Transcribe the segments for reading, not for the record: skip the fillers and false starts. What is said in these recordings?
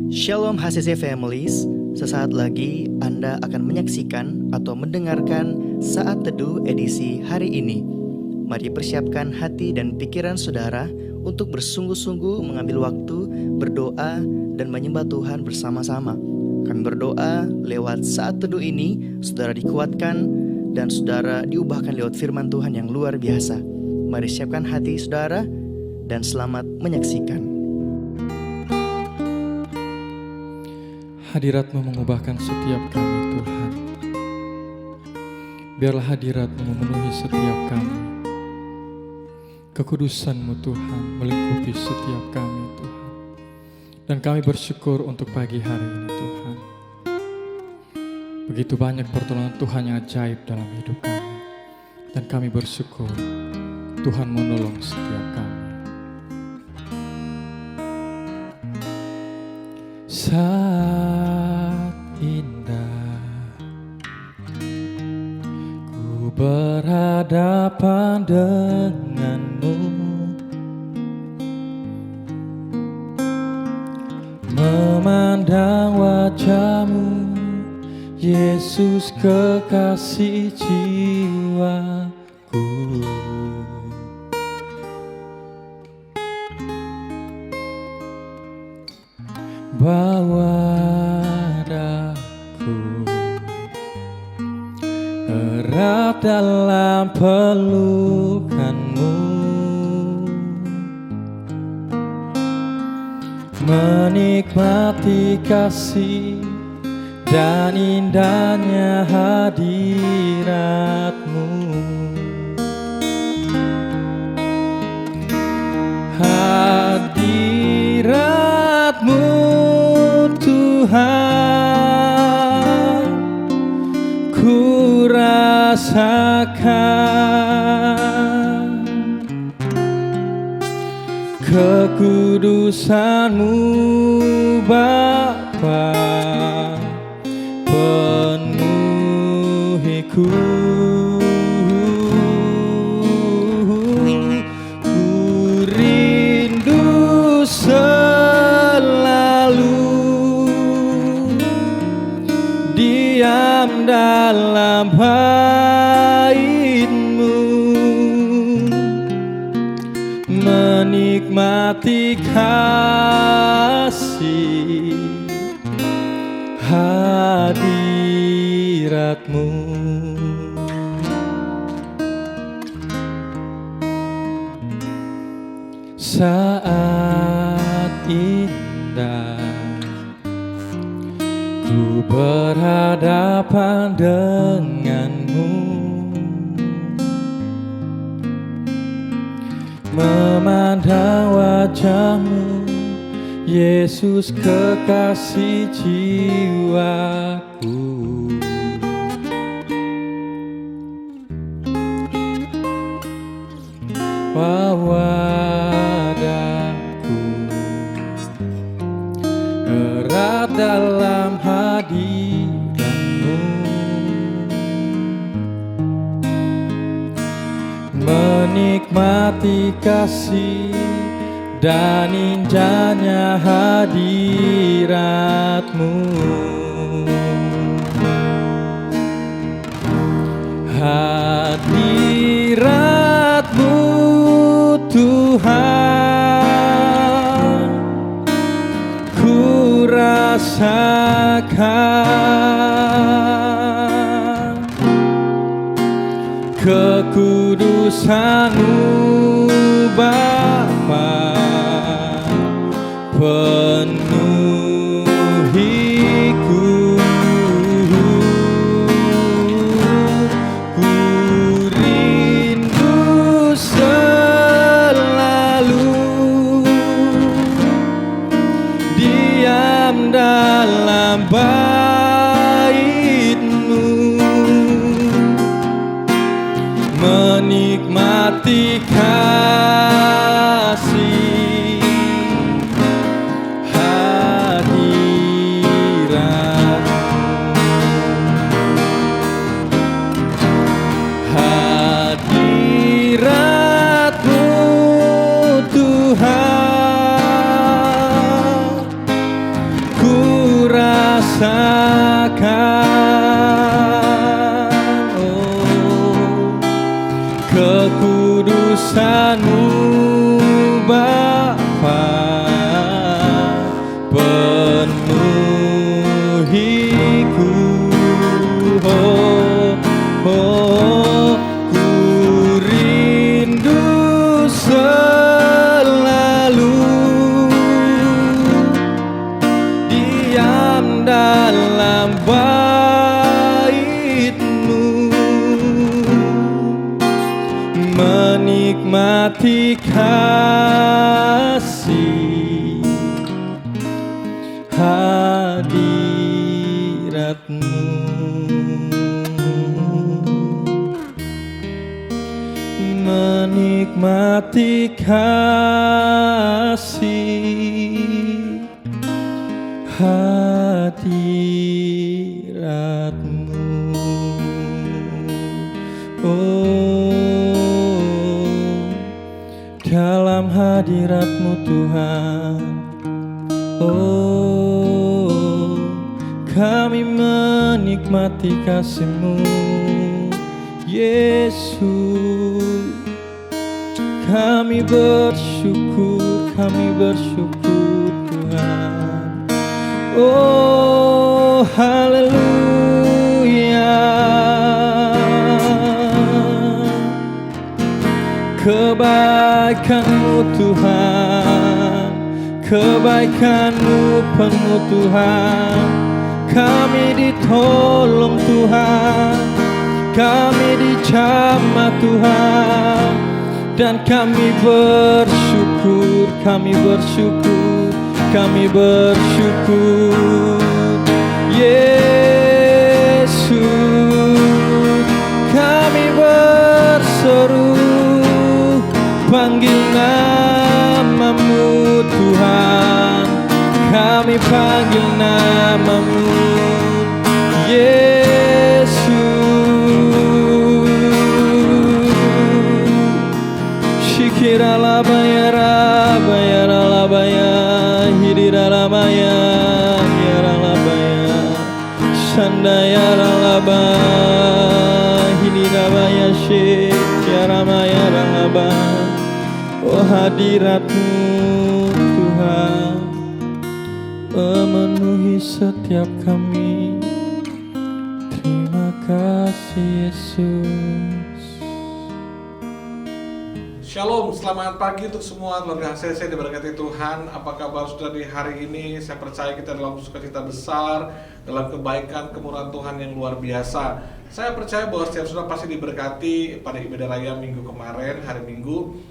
Shalom HCC Families, sesaat lagi Anda akan menyaksikan atau mendengarkan Saat Teduh edisi hari ini. Mari persiapkan hati dan pikiran saudara untuk bersungguh-sungguh mengambil waktu, berdoa, dan menyembah Tuhan bersama-sama. Kami berdoa lewat Saat Teduh ini, saudara dikuatkan dan saudara diubahkan lewat firman Tuhan yang luar biasa. Mari siapkan hati saudara dan selamat menyaksikan. Hadirat-Mu mengubahkan setiap kami, Tuhan. Biarlah hadirat-Mu memenuhi setiap kami. Kekudusan-Mu, Tuhan, melingkupi setiap kami, Tuhan. Dan kami bersyukur untuk pagi hari ini, Tuhan. Begitu banyak pertolongan Tuhan yang ajaib dalam hidup kami. Dan kami bersyukur Tuhan menolong setiap kami. Saat indah ku berhadapan denganmu, memandang wajahmu, Yesus kekasih jiwaku. Bawa daku erat dalam pelukanmu, menikmati kasih dan indahnya hadirat-Mu. Hadirat-Mu Tuhan, ku rasakan kekudusan-Mu Bapa, penuhiku. Ku rindu diam dalam bait-Mu, menikmati kasih hadirat-Mu. Saat indah ku berhadapan denganmu, memandang wajahmu, Yesus kekasih jiwaku. Wawadaku erat dalam hadirat-Mu, menikmati kasih dan indahnya hadirat-Mu. Hadirat-Mu Tuhan, ku rasakan kekudusan-Mu Bapa, penuhiku. Ku rindu selalu diam dalam bait-Mu, menikmati kasih hadirat-Mu. Oh, dalam hadirat-Mu Tuhan, oh, kami menikmati kasih-Mu, Yesus. Kami bersyukur Tuhan. Oh, haleluya. Kebaikan-Mu Tuhan, kebaikan-Mu penuh Tuhan. Kami ditolong Tuhan, kami dijamah Tuhan, dan kami bersyukur, Yesus. Kami berseru, panggil nama-Mu Tuhan, kami panggil nama-Mu, Yesus. Shikiralabaya rabaya ralabaya hidiralabaya yaralabaya sandaya ralabaya hidirabaya shikiramaya ralabaya. Oh, hadirat-Mu Tuhan memenuhi setiap kami. Terima kasih Yesus. Shalom, selamat pagi untuk semua keluarga HCC, diberkati Tuhan. Apa kabar saudara di hari ini? Saya percaya kita dalam sukacita besar, dalam kebaikan, kemurahan Tuhan yang luar biasa. Saya percaya bahwa setiap saudara pasti diberkati pada ibadah raya minggu kemarin, hari Minggu.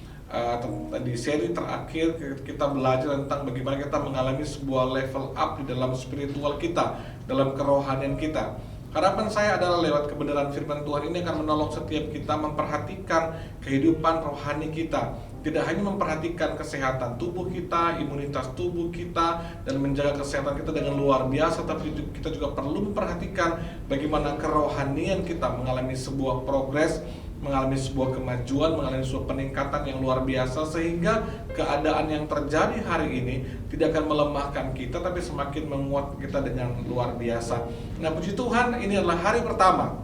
Di seri terakhir kita belajar tentang bagaimana kita mengalami sebuah level up di dalam spiritual kita, dalam kerohanian kita. Harapan saya adalah lewat kebenaran firman Tuhan ini akan menolong setiap kita memperhatikan kehidupan rohani kita. Tidak hanya memperhatikan kesehatan tubuh kita, imunitas tubuh kita, dan menjaga kesehatan kita dengan luar biasa, tapi kita juga perlu memperhatikan bagaimana kerohanian kita mengalami sebuah progres, mengalami sebuah kemajuan, mengalami sebuah peningkatan yang luar biasa, sehingga keadaan yang terjadi hari ini tidak akan melemahkan kita, tapi semakin menguat kita dengan luar biasa. Nah, puji Tuhan, ini adalah hari pertama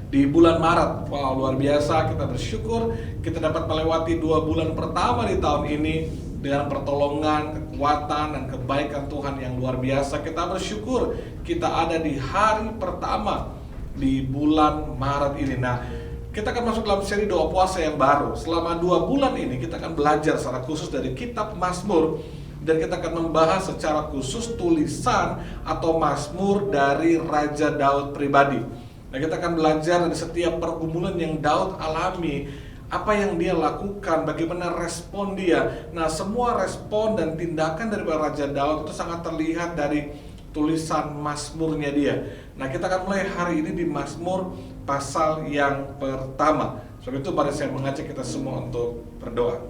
di bulan Maret. Wow, luar biasa, kita bersyukur kita dapat melewati 2 bulan pertama di tahun ini dengan pertolongan, kekuatan, dan kebaikan Tuhan yang luar biasa. Kita bersyukur kita ada di hari pertama di bulan Maret ini. Nah, kita akan masuk dalam seri doa puasa yang baru. Selama 2 bulan ini kita akan belajar secara khusus dari kitab Mazmur, dan kita akan membahas secara khusus tulisan atau Mazmur dari Raja Daud pribadi. Nah, kita akan belajar dari setiap pergumulan yang Daud alami, apa yang dia lakukan, bagaimana respon dia. Nah, semua respon dan tindakan dari Raja Daud itu sangat terlihat dari tulisan Mazmurnya dia. Nah, kita akan mulai hari ini di Mazmur pasal yang pertama. Sebab itu mari saya mengajak kita semua untuk berdoa.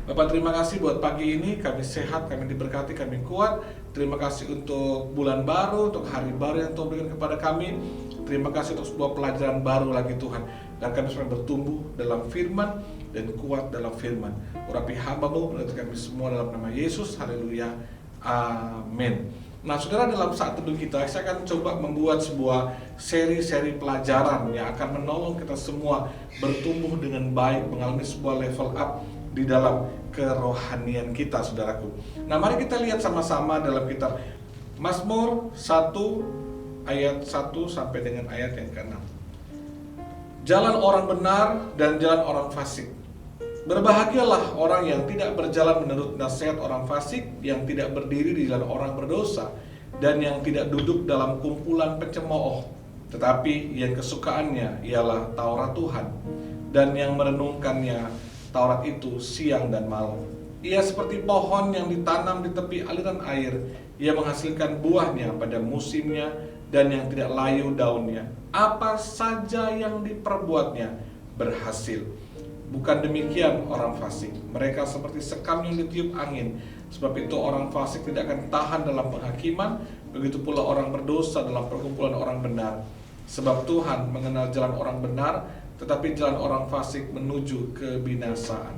Bapak, terima kasih buat pagi ini, kami sehat, kami diberkati, kami kuat. Terima kasih untuk bulan baru, untuk hari baru yang Tuhan berikan kepada kami. Terima kasih untuk sebuah pelajaran baru lagi Tuhan. Dan kami semua bertumbuh dalam firman dan kuat dalam firman. Urapi hamba-Mu, berkati kami semua dalam nama Yesus. Haleluya. Amin. Nah, saudara, dalam saat teduh kita, saya akan coba membuat sebuah seri-seri pelajaran yang akan menolong kita semua bertumbuh dengan baik, mengalami sebuah level up di dalam kerohanian kita, saudaraku. Nah, mari kita lihat sama-sama dalam kitab Mazmur 1 ayat 1 sampai dengan ayat yang ke-6. Jalan orang benar dan jalan orang fasik. Berbahagialah orang yang tidak berjalan menurut nasihat orang fasik, yang tidak berdiri di jalan orang berdosa, dan yang tidak duduk dalam kumpulan pencemooh, tetapi yang kesukaannya ialah Taurat Tuhan, dan yang merenungkannya Taurat itu siang dan malam. Ia seperti pohon yang ditanam di tepi aliran air, ia menghasilkan buahnya pada musimnya, dan yang tidak layu daunnya. Apa saja yang diperbuatnya berhasil. Bukan demikian orang fasik. Mereka seperti sekam yang ditiup angin. Sebab itu orang fasik tidak akan tahan dalam penghakiman. Begitu pula orang berdosa dalam perkumpulan orang benar. Sebab Tuhan mengenal jalan orang benar, tetapi jalan orang fasik menuju kebinasaan.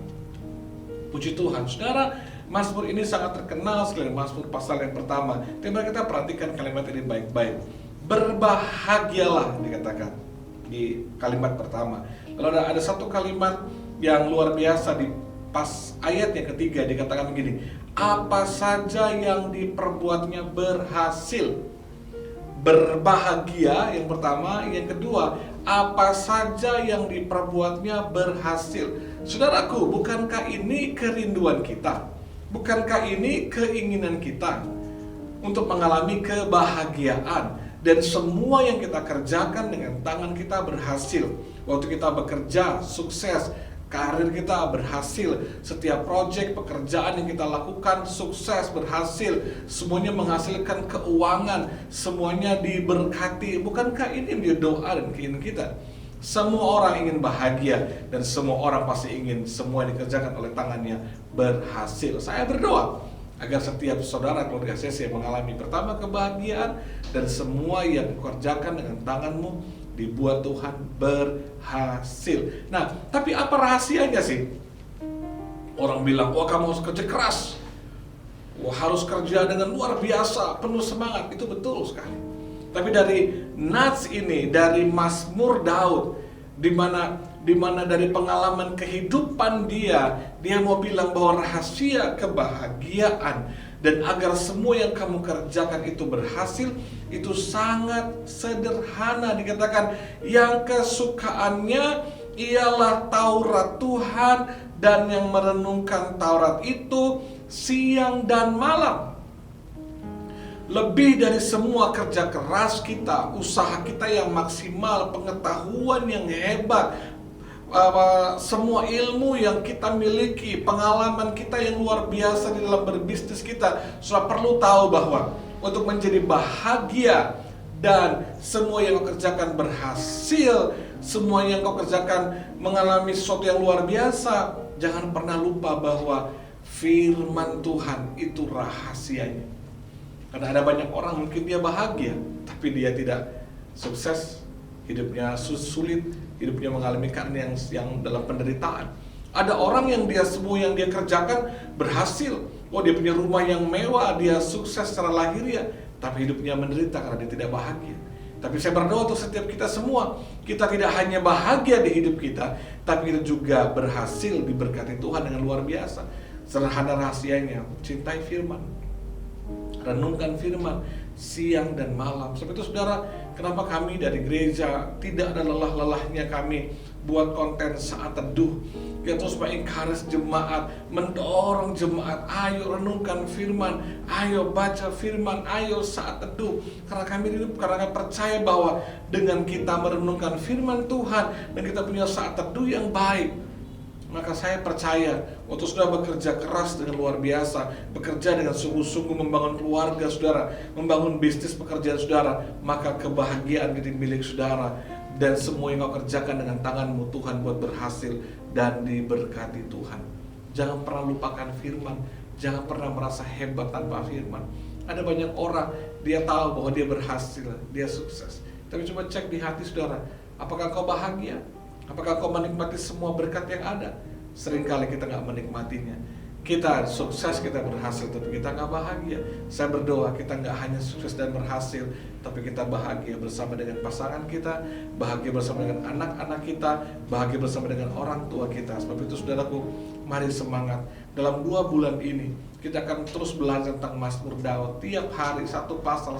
Puji Tuhan. Saudara, Mazmur ini sangat terkenal sekali. Mazmur pasal yang pertama. Mari kita perhatikan kalimat ini baik-baik. Berbahagialah dikatakan di kalimat pertama. Lalu ada satu kalimat yang luar biasa di pas ayat yang ketiga, dikatakan begini, apa saja yang diperbuatnya berhasil. Berbahagia yang pertama, yang kedua, apa saja yang diperbuatnya berhasil. Saudaraku, bukankah ini kerinduan kita? Bukankah ini keinginan kita untuk mengalami kebahagiaan? Dan semua yang kita kerjakan dengan tangan kita berhasil. Waktu kita bekerja, sukses. Karir kita berhasil. Setiap proyek pekerjaan yang kita lakukan sukses, berhasil. Semuanya menghasilkan keuangan. Semuanya diberkati. Bukankah ini menjadi doa dan keinginan kita? Semua orang ingin bahagia. Dan semua orang pasti ingin semua yang dikerjakan oleh tangannya berhasil. Saya berdoa agar setiap saudara keluarga CC mengalami pertama kebahagiaan, dan semua yang dikerjakan dengan tanganmu dibuat Tuhan berhasil. Nah, tapi apa rahasianya sih? Orang bilang, wah kamu harus kerja keras, wah harus kerja dengan luar biasa, penuh semangat. Itu betul sekali. Tapi dari nats ini, dari Mazmur Daud, di mana dari pengalaman kehidupan dia mau bilang bahwa rahasia kebahagiaan dan agar semua yang kamu kerjakan itu berhasil, itu sangat sederhana. Dikatakan yang kesukaannya ialah Taurat Tuhan, dan yang merenungkan Taurat itu siang dan malam. Lebih dari semua kerja keras kita, usaha kita yang maksimal, pengetahuan yang hebat, semua ilmu yang kita miliki, pengalaman kita yang luar biasa di dalam berbisnis kita, sudah perlu tahu bahwa untuk menjadi bahagia dan semua yang kau kerjakan berhasil, semua yang kau kerjakan mengalami sesuatu yang luar biasa, jangan pernah lupa bahwa firman Tuhan itu rahasianya. Karena ada banyak orang mungkin dia bahagia, tapi dia tidak sukses, hidupnya sulit, hidupnya mengalami keadaan yang dalam penderitaan. Ada orang yang dia semua yang dia kerjakan berhasil. Oh, dia punya rumah yang mewah, dia sukses secara lahiriah, tapi hidupnya menderita karena dia tidak bahagia. Tapi saya berdoa untuk setiap kita semua, kita tidak hanya bahagia di hidup kita, tapi kita juga berhasil diberkati Tuhan dengan luar biasa. Sederhana rahasianya, cintai firman, renungkan firman siang dan malam. Sebab itu saudara, kenapa kami dari gereja tidak ada lelah-lelahnya kami buat konten saat teduh. Kita terus mengencourage jemaat, mendorong jemaat, ayo renungkan firman, ayo baca firman, ayo saat teduh. Karena kami percaya bahwa dengan kita merenungkan firman Tuhan dan kita punya saat teduh yang baik, maka saya percaya waktu sudah bekerja keras dengan luar biasa, bekerja dengan sungguh-sungguh membangun keluarga saudara, membangun bisnis pekerjaan saudara, maka kebahagiaan jadi milik saudara. Dan semua yang kau kerjakan dengan tanganmu, Tuhan buat berhasil dan diberkati Tuhan. Jangan pernah lupakan firman, jangan pernah merasa hebat tanpa firman. Ada banyak orang, dia tahu bahwa dia berhasil, dia sukses, tapi coba cek di hati saudara, apakah kau bahagia? Apakah kau menikmati semua berkat yang ada? Seringkali kita gak menikmatinya. Kita sukses, kita berhasil, tapi kita gak bahagia. Saya berdoa kita gak hanya sukses dan berhasil, tapi kita bahagia bersama dengan pasangan kita, bahagia bersama dengan anak-anak kita, bahagia bersama dengan orang tua kita. Sebab itu saudaraku, mari semangat. Dalam 2 bulan ini kita akan terus belajar tentang Mazmur Daud. Tiap hari satu pasal.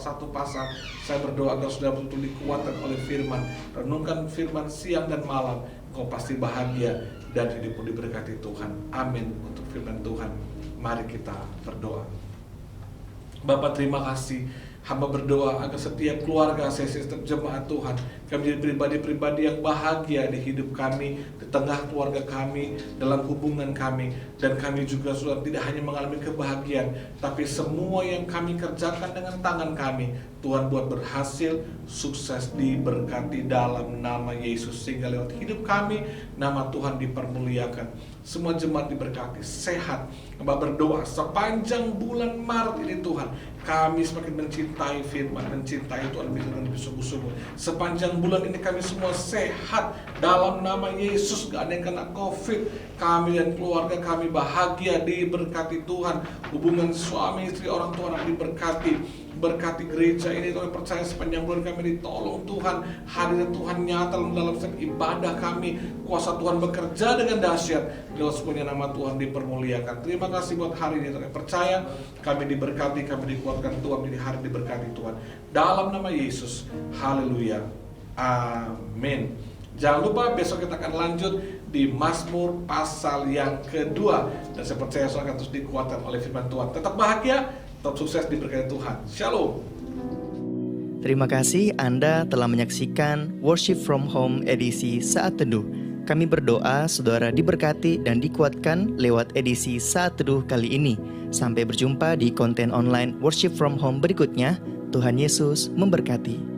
Saya berdoa agar saudara betul-betul dikuatkan oleh firman. Renungkan firman siang dan malam, kau pasti bahagia dan hidupmu diberkati Tuhan. Amin. Untuk firman Tuhan, mari kita berdoa. Bapa, terima kasih. Hamba berdoa agar setiap keluarga, setiap jemaat Tuhan Kami jadi pribadi-pribadi yang bahagia di hidup kami, di tengah keluarga kami, dalam hubungan kami. Dan kami juga sudah tidak hanya mengalami kebahagiaan, tapi semua yang kami kerjakan dengan tangan kami, Tuhan buat berhasil, sukses, diberkati dalam nama Yesus. Sehingga lewat hidup kami, nama Tuhan dipermuliakan. Semua jemaat diberkati, sehat. Hamba berdoa sepanjang bulan Maret ini Tuhan, kami semakin mencintai firman, mencintai Tuhan dengan sungguh-sungguh. Sepanjang bulan ini kami semua sehat dalam nama Yesus. Gak ada yang kena COVID. Kami dan keluarga kami bahagia, diberkati Tuhan. Hubungan suami istri, orang tua anak diberkati. Berkati gereja ini, kami percaya sepanjang bulan kami ditolong Tuhan. Hadirat Tuhan nyata dalam setiap ibadah kami. Kuasa Tuhan bekerja dengan dahsyat. Lewat semuanya nama Tuhan dipermuliakan. Terima kasih buat hari ini. Kami percaya kami diberkati, kami dikuatkan Tuhan. Jadi hari diberkati Tuhan. Dalam nama Yesus. Haleluya. Amin. Jangan lupa besok kita akan lanjut di Mazmur pasal yang kedua. Dan saya percaya saudara akan terus dikuatkan oleh firman Tuhan. Tetap bahagia, tetap sukses diberkati Tuhan. Shalom. Terima kasih Anda telah menyaksikan Worship from Home edisi Saat Teduh. Kami berdoa saudara diberkati dan dikuatkan lewat edisi Saat Teduh kali ini. Sampai berjumpa di konten online Worship from Home berikutnya. Tuhan Yesus memberkati.